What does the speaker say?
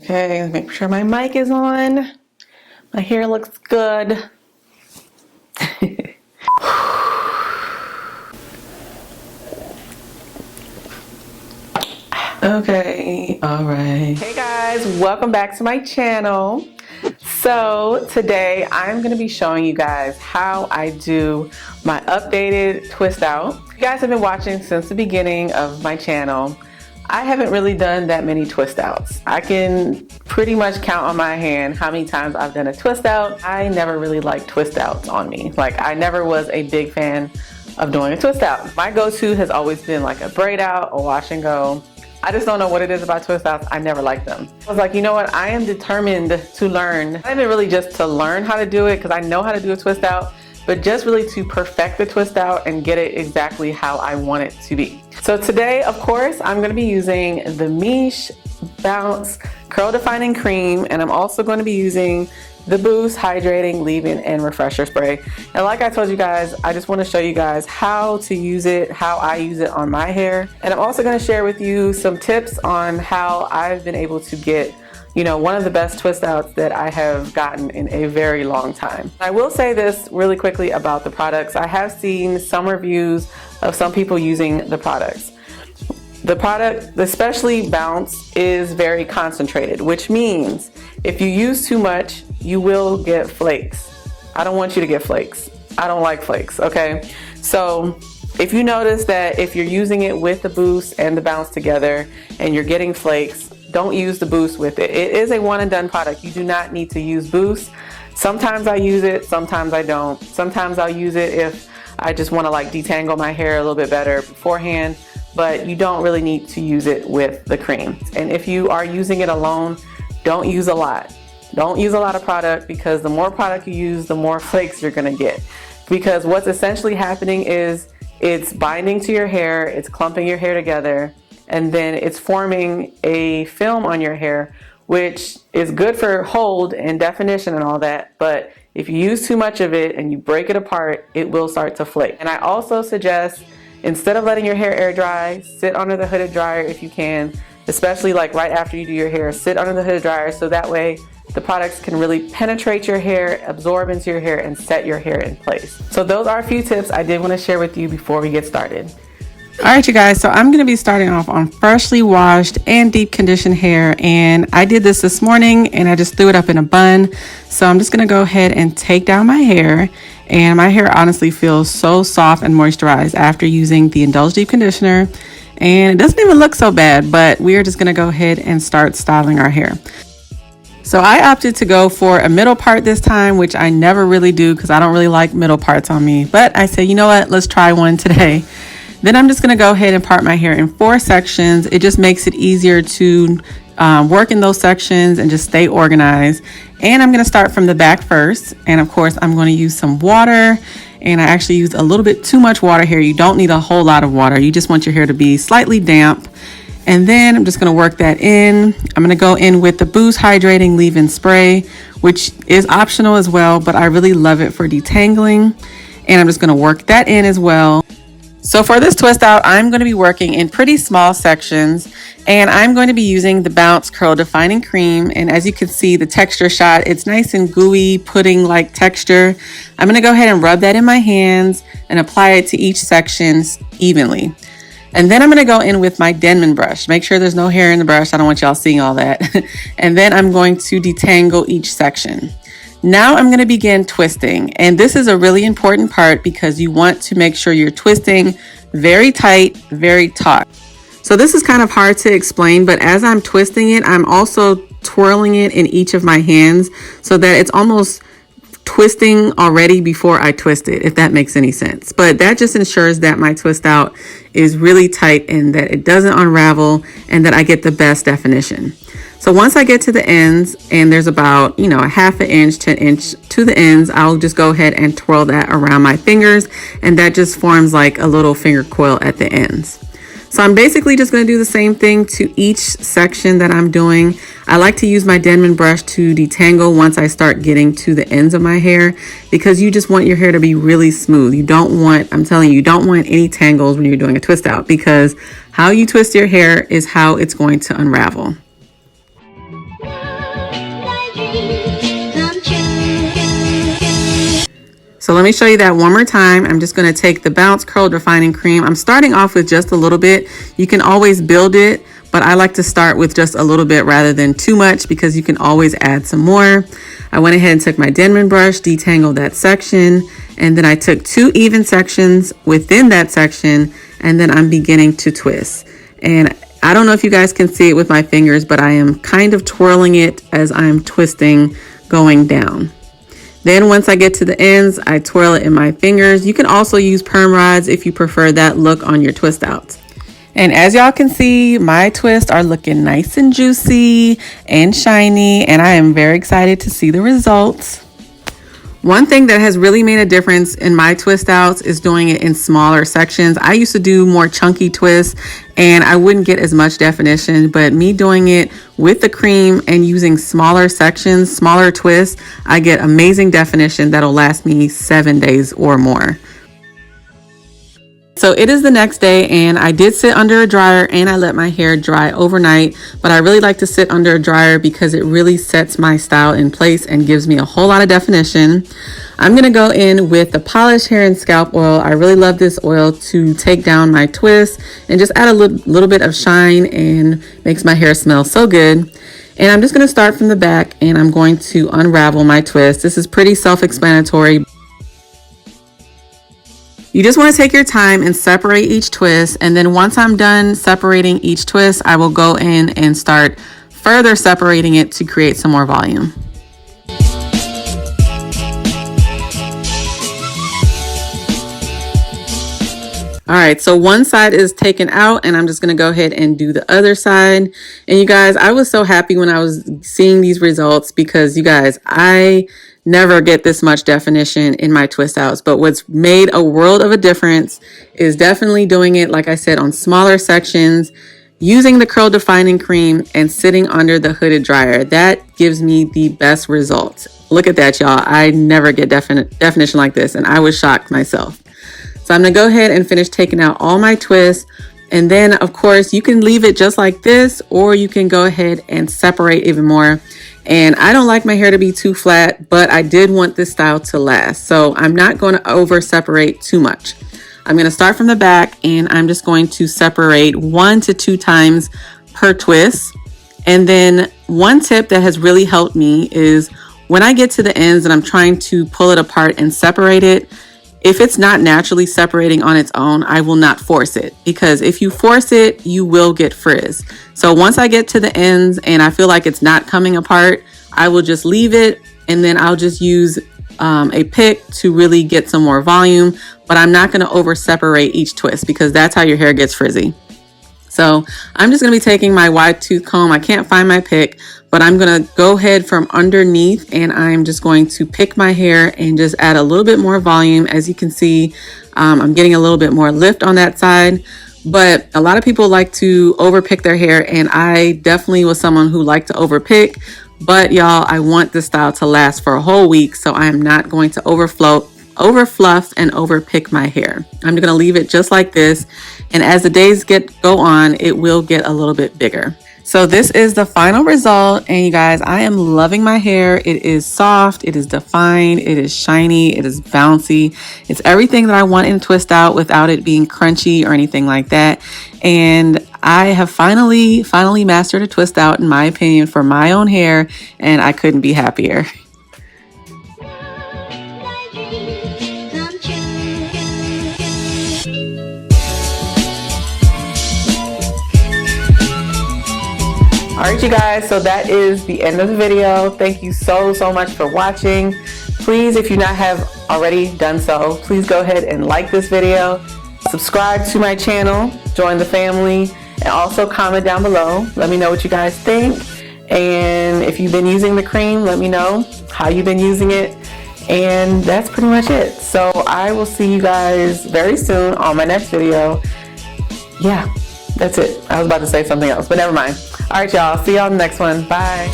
Okay, make sure my mic is on. My hair looks good. Okay, all right. Hey guys, welcome back to my channel. So today I'm going to be showing you guys how I do my updated twist out. You guys have been watching since the beginning of my channel. I haven't really done that many twist outs. I can pretty much count on my hand how many times I've done a twist out. I never really liked twist outs on me. Like, I never was a big fan of doing a twist out. My go-to has always been like a braid out, a wash and go. I just don't know what it is about twist outs. I never liked them. I was like, you know what? I am determined to learn. Not even really just to learn how to do it, because I know how to do a twist out, but just really to perfect the twist out and get it exactly how I want it to be. So today, of course, I'm going to be using the Miche Bounce Curl Defining Cream, and I'm also going to be using the Boost Hydrating Leave-In and Refresher Spray. And like I told you guys, I just want to show you guys how to use it, how I use it on my hair. And I'm also going to share with you some tips on how I've been able to get, you know, one of the best twist outs that I have gotten in a very long time. I will say this really quickly about the products. I have seen some reviews of some people using the products. The product, especially Bounce, is very concentrated, which means if you use too much, you will get flakes. I don't want you to get flakes. I don't like flakes, okay? So if you notice that if you're using it with the Boost and the Bounce together and you're getting flakes, don't use the Boost with it. It is a one and done product. You do not need to use Boost. Sometimes I use it, sometimes I don't. Sometimes I'll use it if I just want to like detangle my hair a little bit better beforehand, but you don't really need to use it with the cream. And if you are using it alone, don't use a lot. Don't use a lot of product, because the more product you use, the more flakes you're gonna get. Because what's essentially happening is it's binding to your hair, it's clumping your hair together, and then it's forming a film on your hair, which is good for hold and definition and all that, but if you use too much of it and you break it apart, it will start to flake. And I also suggest, instead of letting your hair air dry, sit under the hooded dryer if you can, especially like right after you do your hair, sit under the hooded dryer so that way the products can really penetrate your hair, absorb into your hair, and set your hair in place. So those are a few tips I did want to share with you before we get started. All right, you guys, so I'm going to be starting off on freshly washed and deep conditioned hair, and I did this morning and I just threw it up in a bun. So I'm just going to go ahead and take down my hair, and my hair honestly feels so soft and moisturized after using the Indulge Deep Conditioner, and it doesn't even look so bad, but we are just going to go ahead and start styling our hair. So I opted to go for a middle part this time, which I never really do because I don't really like middle parts on me, but I said, you know what, let's try one today. Then I'm just going to go ahead and part my hair in 4 sections. It just makes it easier to work in those sections and just stay organized. And I'm going to start from the back first. And of course, I'm going to use some water. And I actually used a little bit too much water here. You don't need a whole lot of water. You just want your hair to be slightly damp. And then I'm just going to work that in. I'm going to go in with the Boost Hydrating Leave-In Spray, which is optional as well, but I really love it for detangling. And I'm just going to work that in as well. So for this twist out, I'm going to be working in pretty small sections, and I'm going to be using the Bounce Curl Defining Cream. And as you can see, the texture shot, it's nice and gooey, pudding-like texture. I'm going to go ahead and rub that in my hands and apply it to each section evenly. And then I'm going to go in with my Denman brush. Make sure there's no hair in the brush. I don't want y'all seeing all that. And then I'm going to detangle each section. Now I'm going to begin twisting, and this is a really important part because you want to make sure you're twisting very tight, very taut. So this is kind of hard to explain, but as I'm twisting it, I'm also twirling it in each of my hands so that it's almost twisting already before I twist it, if that makes any sense. But that just ensures that my twist out is really tight and that it doesn't unravel and that I get the best definition. So once I get to the ends and there's about, you know, a ½ inch to an inch to the ends, I'll just go ahead and twirl that around my fingers, and that just forms like a little finger coil at the ends. So I'm basically just going to do the same thing to each section that I'm doing. I like to use my Denman brush to detangle once I start getting to the ends of my hair, because you just want your hair to be really smooth. You don't want, I'm telling you, you don't want any tangles when you're doing a twist out, because how you twist your hair is how it's going to unravel. So let me show you that one more time. I'm just going to take the Bounce Curl Defining Cream. I'm starting off with just a little bit. You can always build it, but I like to start with just a little bit rather than too much because you can always add some more. I went ahead and took my Denman brush, detangled that section, and then I took 2 even sections within that section, and then I'm beginning to twist. And I don't know if you guys can see it with my fingers, but I am kind of twirling it as I'm twisting going down. Then once I get to the ends, I twirl it in my fingers. You can also use perm rods if you prefer that look on your twist outs. And as y'all can see, my twists are looking nice and juicy and shiny, and I am very excited to see the results. One thing that has really made a difference in my twist outs is doing it in smaller sections. I used to do more chunky twists and I wouldn't get as much definition, but me doing it with the cream and using smaller sections, smaller twists, I get amazing definition that'll last me 7 days or more. So it is the next day and I did sit under a dryer and I let my hair dry overnight, but I really like to sit under a dryer because it really sets my style in place and gives me a whole lot of definition. I'm going to go in with the Polished Hair and Scalp Oil. I really love this oil to take down my twists and just add a little bit of shine and makes my hair smell so good. And I'm just going to start from the back and I'm going to unravel my twist. This is pretty self-explanatory. You just want to take your time and separate each twist, and then once I'm done separating each twist, I will go in and start further separating it to create some more volume. All right, so one side is taken out and I'm just gonna go ahead and do the other side. And you guys, I was so happy when I was seeing these results because you guys, I never get this much definition in my twist outs, but what's made a world of a difference is definitely doing it, like I said, on smaller sections, using the curl defining cream and sitting under the hooded dryer. That gives me the best results. Look at that, y'all. I never get definition like this and I was shocked myself. So I'm gonna go ahead and finish taking out all my twists. And then of course you can leave it just like this, or you can go ahead and separate even more. And I don't like my hair to be too flat, but I did want this style to last. So I'm not going to over separate too much. I'm going to start from the back and I'm just going to separate 1 to 2 times per twist. And then one tip that has really helped me is when I get to the ends and I'm trying to pull it apart and separate it, if it's not naturally separating on its own, I will not force it, because if you force it, you will get frizz. So once I get to the ends and I feel like it's not coming apart, I will just leave it and then I'll just use a pick to really get some more volume, but I'm not going to over separate each twist because that's how your hair gets frizzy. So I'm just going to be taking my wide tooth comb. I can't find my pick, but I'm going to go ahead from underneath and I'm just going to pick my hair and just add a little bit more volume. As you can see, I'm getting a little bit more lift on that side, but a lot of people like to overpick their hair. And I definitely was someone who liked to overpick, but y'all, I want this style to last for a whole week. So I am not going to overfluff and overpick my hair. I'm going to leave it just like this. And as the days go on, it will get a little bit bigger. So this is the final result. And you guys, I am loving my hair. It is soft, it is defined, it is shiny, it is bouncy. It's everything that I want in twist out without it being crunchy or anything like that. And I have finally mastered a twist out, in my opinion, for my own hair. And I couldn't be happier. All right, you guys, so that is the end of the video. Thank you so much for watching. Please, if you not have already done so, please go ahead and like this video, subscribe to my channel, join the family, and also comment down below. Let me know what you guys think. And if you've been using the cream, let me know how you've been using it. And that's pretty much it. So I will see you guys very soon on my next video. Yeah, that's it. I was about to say something else, but never mind. All right, y'all. See y'all in the next one. Bye.